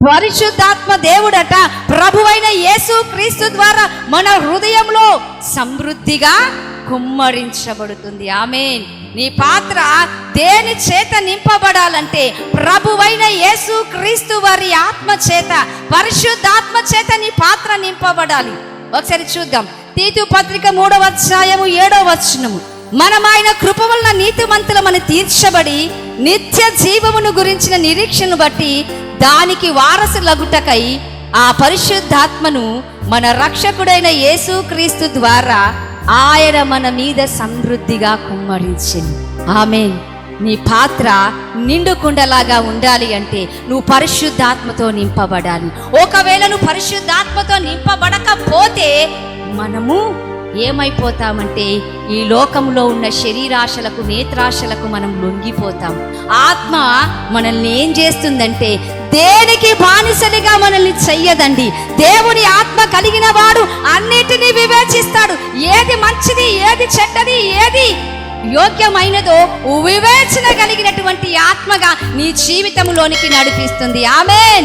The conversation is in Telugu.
పరిశుద్ధాత్మ దేవుడట ప్రభువైన యేసు క్రీస్తు ద్వారా మన హృదయంలో సమృద్ధిగా కుమ్మరించబడుతుంది. ఆమేన్. నీ పాత్ర దేని చేత నింపబడాలంటే ప్రభువైన యేసు క్రీస్తు వారి ఆత్మ చేత, పరిశుద్ధాత్మ చేత నీ పాత్ర నింపబడాలి. ఒకసారి చూద్దాం. తీతు పత్రిక 3వ అధ్యాయము 7వ వచనము. మనం ఆయన కృప వలన నీతిమంతులమని తీర్చబడి నిత్య జీవమును గురించిన నిరీక్షను బట్టి దానికి వారసులగుటకై ఆ పరిశుద్ధాత్మను మన రక్షకుడైన యేసు క్రీస్తు ద్వారా ఆయన మన మీద సమృద్ధిగా కుమ్మరించింది. ఆమేన్. నీ పాత్ర నిండుకుండలాగా ఉండాలి అంటే నువ్వు పరిశుద్ధాత్మతో నింపబడాలి. ఒకవేళ నువ్వు పరిశుద్ధాత్మతో నింపబడకపోతే మనము ఏమైపోతామంటే ఈ లోకంలో ఉన్న శరీరాశలకు, నేత్రాశలకు మనం లొంగిపోతాం. ఆత్మ మనల్ని ఏం చేస్తుందంటే దేనికి బానిసలుగా మనల్ని చెయ్యదండి. దేవుని ఆత్మ కలిగిన వాడు అన్నిటినీ వివేచిస్తాడు. ఏది మంచిది, ఏది చెడ్డది, ఏది యోగ్యమైనదో వివేచన కలిగినటువంటి ఆత్మగా నీ జీవితంలోనికి నడిపిస్తుంది. ఆమేన్.